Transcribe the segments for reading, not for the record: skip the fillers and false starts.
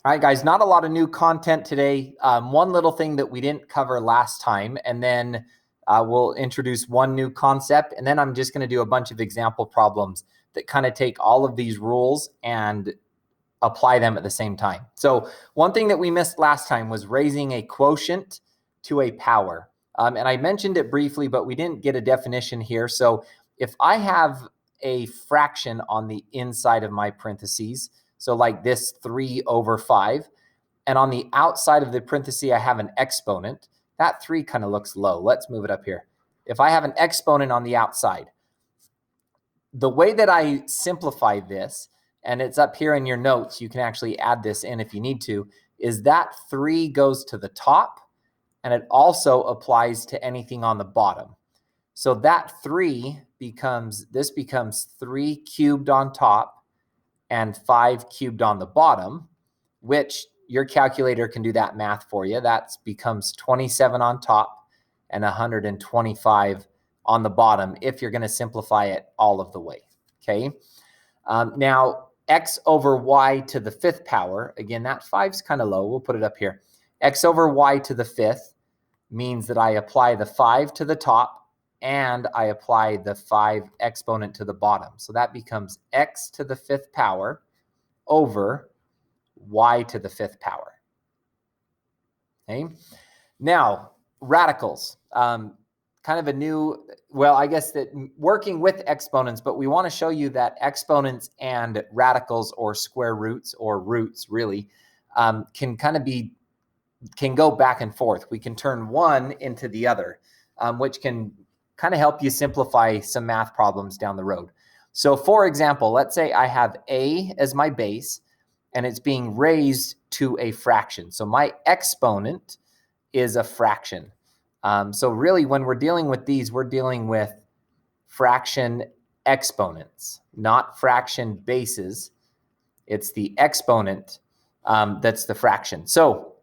All right, guys, not a lot of new content today. One little thing that we didn't cover last time, and then we'll introduce one new concept, and then I'm just going to do a bunch of example problems that kind of take all of these rules and apply them at the same time. So one thing that we missed last time was raising a quotient to a power. And I mentioned it briefly, but we didn't get a definition here. So if I have a fraction on the inside of my parentheses, so like this 3/5, and on the outside of the parenthesis, I have an exponent, that 3 kind of looks low. Let's move it up here. If I have an exponent on the outside, the way that I simplify this, and it's up here in your notes, you can actually add this in if you need to, is that 3 goes to the top, and it also applies to anything on the bottom. So that 3 becomes 3 cubed on top and 5 cubed on the bottom, which your calculator can do that math for you. That becomes 27 on top and 125 on the bottom if you're going to simplify it all of the way, okay? Now, x over y to the 5th power, again, that 5's kind of low. We'll put it up here. X over y to the 5th means that I apply the 5 to the top and I apply the 5 exponent to the bottom. So that becomes x to the 5th power over y to the 5th power. Okay. Now, radicals. Kind of a new, well, I guess that working with exponents, but we want to show you that exponents and radicals or square roots or roots really can go back and forth. We can turn one into the other, which can kind of help you simplify some math problems down the road. So for example, let's say I have a as my base and it's being raised to a fraction. So my exponent is a fraction. So really when we're dealing with these, we're dealing with fraction exponents, not fraction bases. It's the exponent that's the fraction. So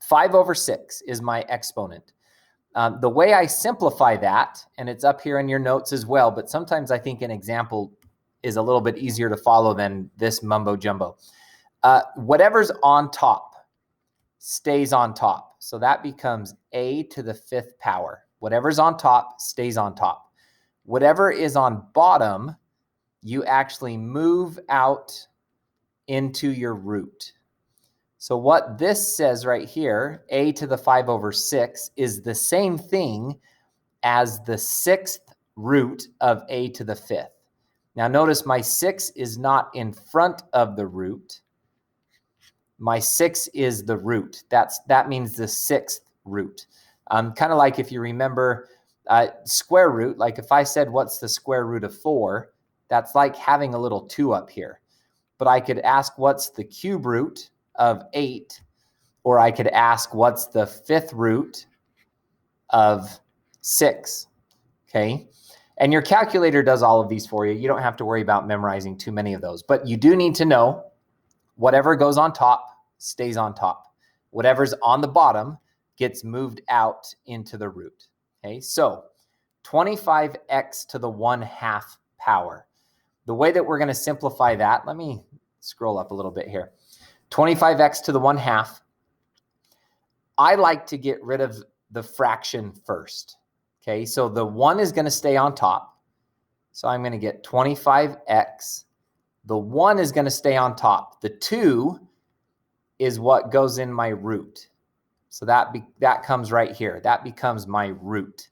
5/6 is my exponent. The way I simplify that, and it's up here in your notes as well, but sometimes I think an example is a little bit easier to follow than this mumbo jumbo. Whatever's on top stays on top. So that becomes a to the 5th power. Whatever's on top stays on top. Whatever is on bottom, you actually move out into your root. So what this says right here, a to the 5/6, is the same thing as the 6th root of a to the 5th. Now notice my 6 is not in front of the root. My 6 is the root. That means the 6th root. Kind of like if you remember square root, like if I said what's the square root of 4, that's like having a little 2 up here. But I could ask what's the cube root of 8, or I could ask what's the 5th root of 6, okay? And your calculator does all of these for you. You don't have to worry about memorizing too many of those, but you do need to know whatever goes on top stays on top. Whatever's on the bottom gets moved out into the root, okay? So 25x to the 1/2 power. The way that we're going to simplify that, let me scroll up a little bit here. 25x to the 1/2. I like to get rid of the fraction first. Okay, so the 1 is going to stay on top. So I'm going to get 25x. The 1 is going to stay on top. The 2 is what goes in my root. So that comes right here. That becomes my root.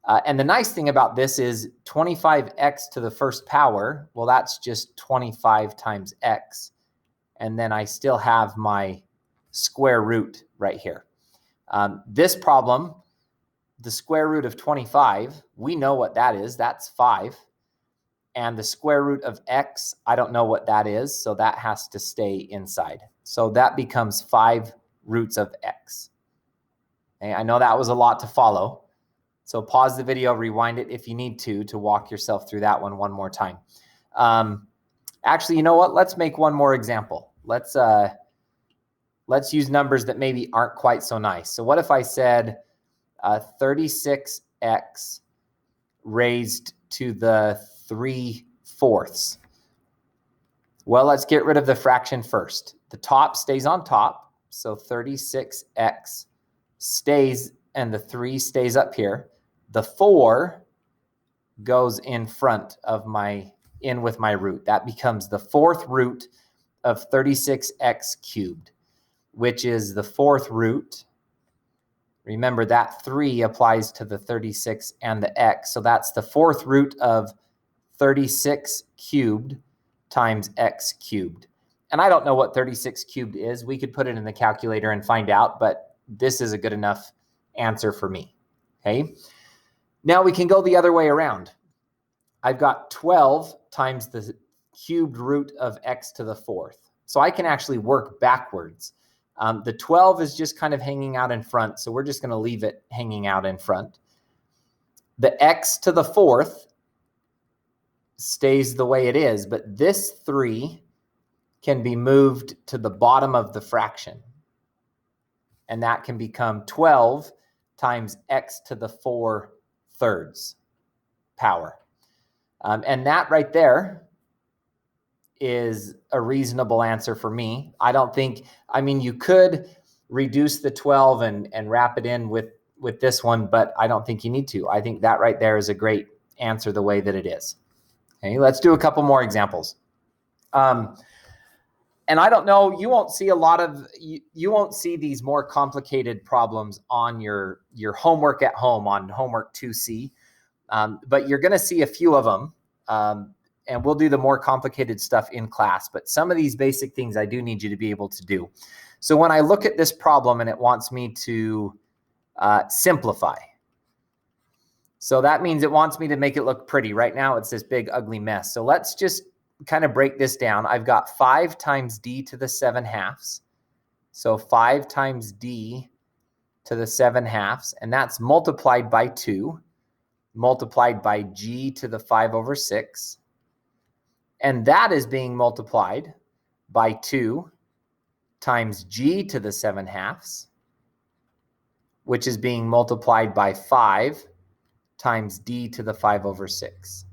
And the nice thing about this is 25x to the 1st power, well, that's just 25 times x. And then I still have my square root right here. This problem, the square root of 25, we know what that is. That's 5. And the square root of x, I don't know what that is, so that has to stay inside. So that becomes 5 roots of x. Okay, I know that was a lot to follow. So pause the video, rewind it if you need to walk yourself through that one more time. Actually, you know what? Let's make one more example. Let's use numbers that maybe aren't quite so nice. So what if I said 36x raised to the 3/4? Well, let's get rid of the fraction first. the top stays on top. So 36x stays, and the 3 stays up here. The 4 goes in front of in with my root. That becomes the 4th root of 36x cubed, which is the 4th root. Remember that 3 applies to the 36 and the x. So that's the 4th root of 36 cubed times x cubed. And I don't know what 36 cubed is. We could put it in the calculator and find out, but this is a good enough answer for me. Okay. Now we can go the other way around. I've got 12 times the cubed root of x to the 4th. So I can actually work backwards. The 12 is just kind of hanging out in front, so we're just going to leave it hanging out in front. The x to the 4th stays the way it is, but this 3 can be moved to the bottom of the fraction. And that can become 12 times x to the 4/3 power. And that right there is a reasonable answer for me. I don't think, I mean, you could reduce the 12 and wrap it in with this one, but I don't think you need to. I think that right there is a great answer the way that it is. Okay, let's do a couple more examples. And I don't know, you won't see a lot of, you won't see these more complicated problems on your homework at home on homework 2C, but you're going to see a few of them. And we'll do the more complicated stuff in class, but some of these basic things I do need you to be able to do. So when I look at this problem and it wants me to simplify, so that means it wants me to make it look pretty. Right now it's this big ugly mess. So let's just kind of break this down. I've got 5 times d to the 7/2. So 5 times d to the 7/2, and that's multiplied by 2, multiplied by g to the 5/6. And that is being multiplied by 2 times g to the 7/2, which is being multiplied by 5 times d to the 5/6.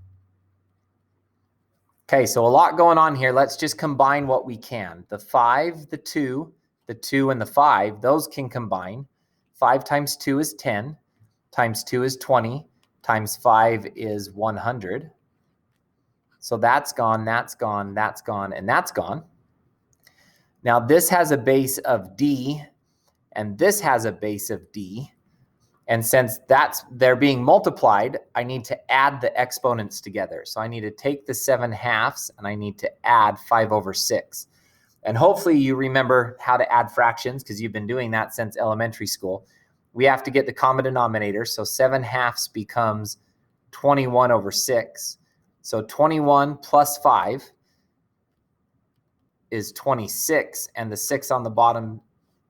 Okay, so a lot going on here. Let's just combine what we can. The 5, the 2, and the 5, those can combine. 5 times 2 is 10, times 2 is 20, times 5 is 100. So that's gone, that's gone, that's gone, and that's gone. Now this has a base of d, and this has a base of d. And since they're being multiplied, I need to add the exponents together. So I need to take the 7/2 and I need to add 5/6. And hopefully you remember how to add fractions because you've been doing that since elementary school. We have to get the common denominator. So 7/2 becomes 21/6. So 21 plus 5 is 26, and the 6 on the bottom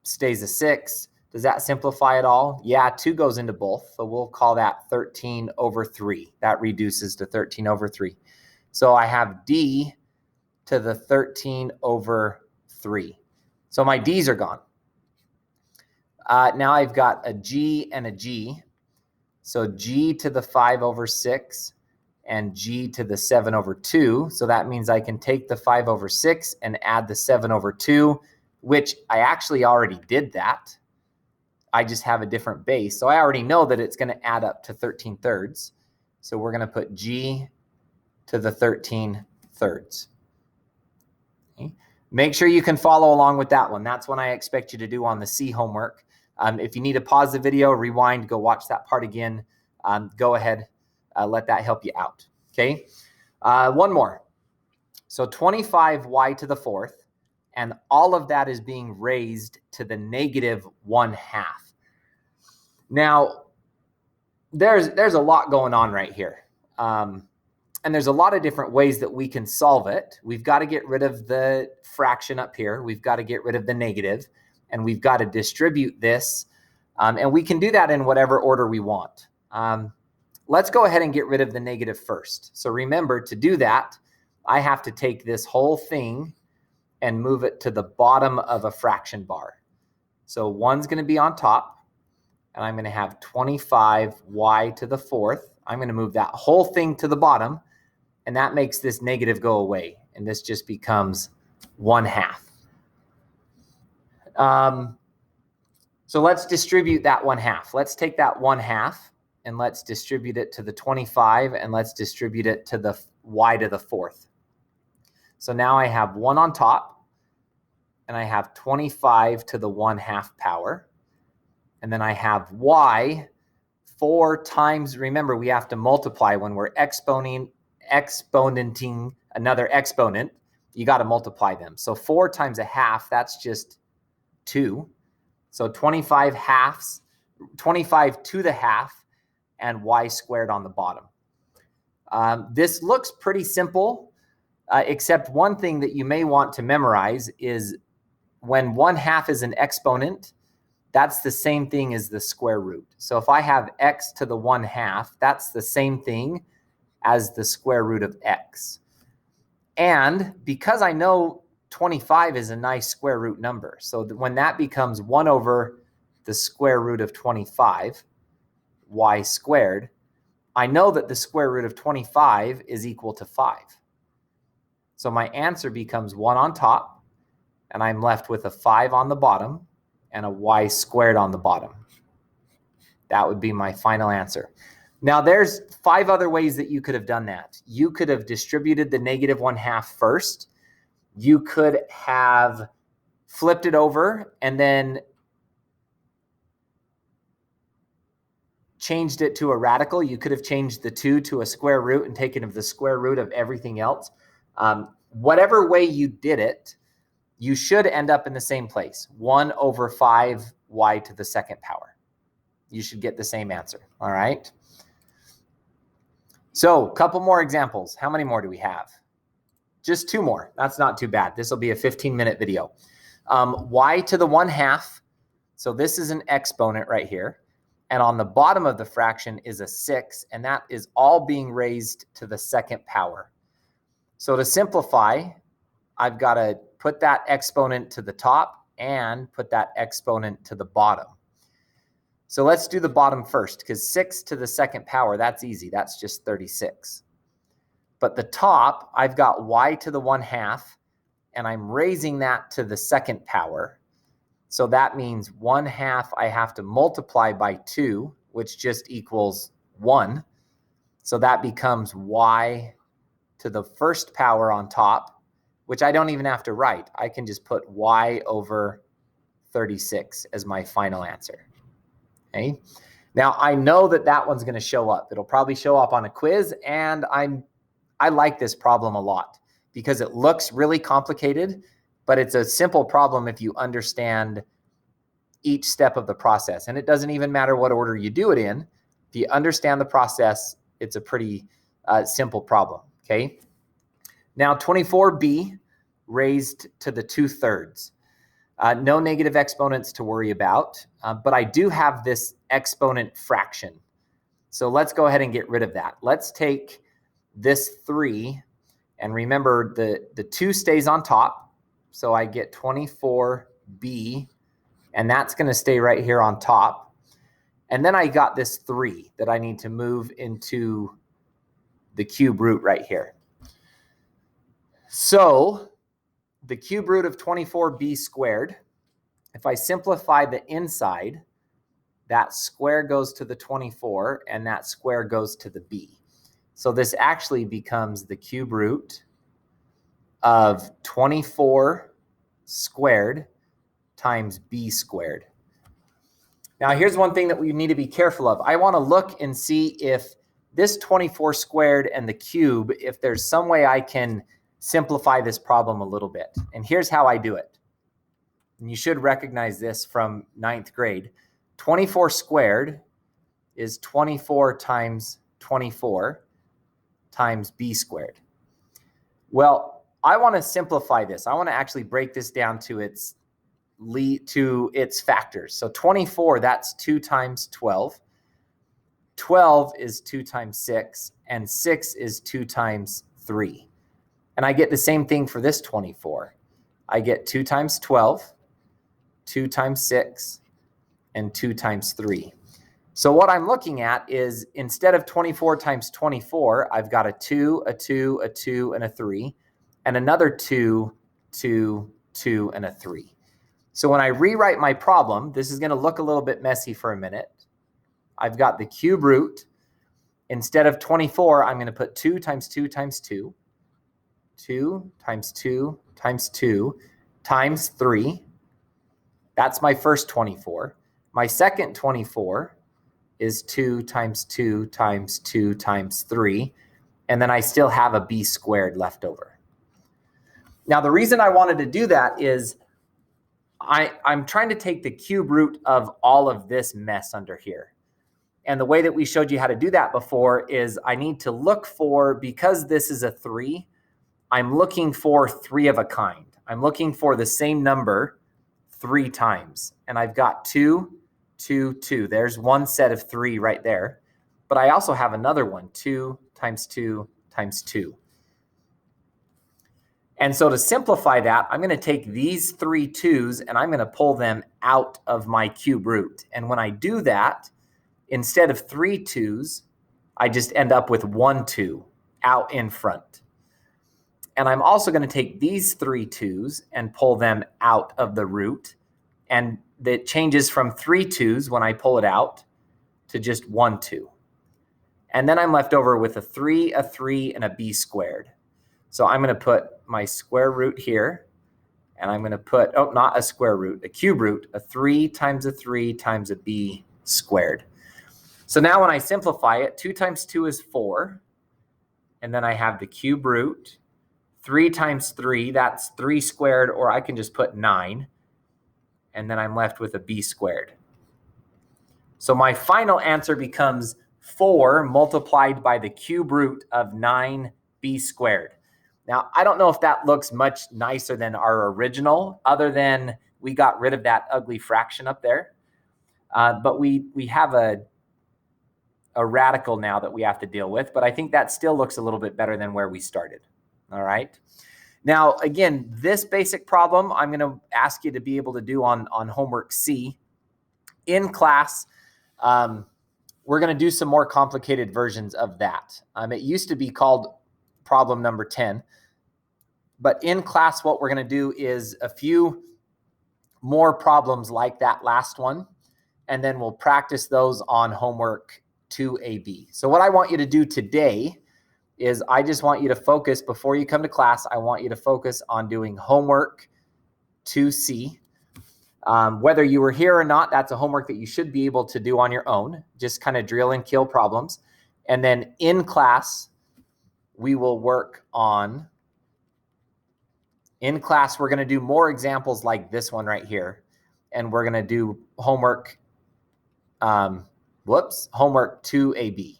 stays a 6. Does that simplify it all? Yeah, 2 goes into both, so we'll call that 13/3. That reduces to 13/3. So I have d to the 13/3. So my d's are gone. Now I've got a g and a g. So g to the 5/6 and g to the 7/2. So that means I can take the 5/6 and add the 7/2, which I actually already did that. I just have a different base. So I already know that it's going to add up to 13/3. So we're going to put g to the 13/3. Okay. Make sure you can follow along with that one. That's one I expect you to do on the C homework. If you need to pause the video, rewind, go watch that part again. Go ahead, let that help you out. Okay. One more. So 25y to the 4th. And all of that is being raised to the -1/2. Now, there's a lot going on right here. And there's a lot of different ways that we can solve it. We've got to get rid of the fraction up here. We've got to get rid of the negative. And we've got to distribute this. And we can do that in whatever order we want. Let's go ahead and get rid of the negative first. So remember, to do that, I have to take this whole thing and move it to the bottom of a fraction bar. So 1's going to be on top, and I'm going to have 25y to the 4th. I'm going to move that whole thing to the bottom, and that makes this negative go away, and this just becomes 1/2. So let's distribute that 1/2. Let's take that 1/2 and let's distribute it to the 25, and let's distribute it to the y to the 4th. So now I have 1 on top, and I have 25 to the 1/2 power. And then I have y 4 times, remember we have to multiply when we're exponenting another exponent, you got to multiply them. So 4 times 1/2, that's just 2. So 25 halves, 25 to the 1/2, and y squared on the bottom. This looks pretty simple, except one thing that you may want to memorize is when 1/2 is an exponent, that's the same thing as the square root. So if I have x to the 1/2, that's the same thing as the square root of x. And because I know 25 is a nice square root number, so when that becomes 1 over the square root of 25, y squared, I know that the square root of 25 is equal to 5. So my answer becomes 1 on top, and I'm left with a 5 on the bottom and a y squared on the bottom. That would be my final answer. Now there's 5 other ways that you could have done that. You could have distributed the negative 1/2 first. You could have flipped it over and then changed it to a radical. You could have changed the 2 to a square root and taken the square root of everything else. Whatever way you did it, you should end up in the same place, 1 over 5 y to the 2nd power. You should get the same answer, all right? So a couple more examples. How many more do we have? Just 2 more. That's not too bad. This will be a 15-minute video. Y to the 1/2. So this is an exponent right here. And on the bottom of the fraction is a 6, and that is all being raised to the 2nd power. So to simplify, I've got to put that exponent to the top and put that exponent to the bottom. So let's do the bottom first, because 6 to the 2nd power, that's easy. That's just 36. But the top, I've got y to the 1/2, and I'm raising that to the 2nd power. So that means 1/2 I have to multiply by 2, which just equals 1. So that becomes y to the 1st power on top, which I don't even have to write. I can just put y over 36 as my final answer. Okay. Now I know that that one's going to show up. It'll probably show up on a quiz, and I like this problem a lot because it looks really complicated, but it's a simple problem if you understand each step of the process. And it doesn't even matter what order you do it in. If you understand the process, it's a pretty simple problem. Okay. Now 24b raised to the 2/3. No negative exponents to worry about, but I do have this exponent fraction. So let's go ahead and get rid of that. Let's take this 3, and remember the 2 stays on top. So I get 24b, and that's going to stay right here on top. And then I got this 3 that I need to move into the cube root right here. So the cube root of 24b squared, if I simplify the inside, that square goes to the 24, and that square goes to the b. So this actually becomes the cube root of 24 squared times b squared. Now here's one thing that we need to be careful of. I want to look and see if this 24 squared and the cube, if there's some way I can simplify this problem a little bit. And here's how I do it. And you should recognize this from 9th grade. 24 squared is 24 times 24 times b squared. Well, I want to simplify this. I want to actually break this down to its factors. So 24, that's 2 times 12. 12 is 2 times 6, and 6 is 2 times 3. And I get the same thing for this 24. I get 2 times 12, 2 times 6, and 2 times 3. So what I'm looking at is instead of 24 times 24, I've got a 2, a 2, a 2, and a 3, and another 2, 2, 2, and a 3. So when I rewrite my problem, this is going to look a little bit messy for a minute. I've got the cube root. Instead of 24, I'm going to put 2 times 2 times 2. 2 times 2 times 2 times 3. That's my first 24. My second 24 is 2 times 2 times 2 times 3. And then I still have a b squared left over. Now, the reason I wanted to do that is I'm trying to take the cube root of all of this mess under here. And the way that we showed you how to do that before is I need to look for, because this is a 3, I'm looking for 3 of a kind. I'm looking for the same number 3 times. And I've got 2, 2, 2. There's one set of 3 right there. But I also have another one, 2 times 2 times 2. And so to simplify that, I'm going to take these 3 2's and I'm going to pull them out of my cube root. And when I do that, instead of 3 2's, I just end up with 1 2 out in front. And I'm also going to take these 3 2's and pull them out of the root. And it changes from 3 2's when I pull it out to just 1 2. And then I'm left over with a 3, and a b squared. So I'm going to put my square root here, and I'm going to put, oh, not a square root, a cube root, a 3 times a 3 times a b squared. So now when I simplify it, 2 times 2 is 4, and then I have the cube root. 3 times 3, that's 3 squared, or I can just put 9, and then I'm left with a b squared. So my final answer becomes 4 multiplied by the cube root of 9b squared. Now, I don't know if that looks much nicer than our original, other than we got rid of that ugly fraction up there. But we have a radical now that we have to deal with, but I think that still looks a little bit better than where we started. All right. Now, again, this basic problem, I'm going to ask you to be able to do on homework C. In class, we're going to do some more complicated versions of that. It used to be called problem number 10. But in class, what we're going to do is a few more problems like that last one, and then we'll practice those on homework 2AB. So what I want you to do today is I just want you to focus, before you come to class, I want you to focus on doing homework 2C. Whether you were here or not, that's a homework that you should be able to do on your own. Just kind of drill and kill problems. And then in class, we will work on, in class, we're going to do more examples like this one right here. And we're going to do homework, homework 2AB.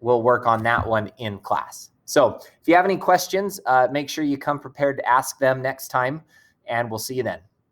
We'll work on that one in class. So if you have any questions, make sure you come prepared to ask them next time, and we'll see you then.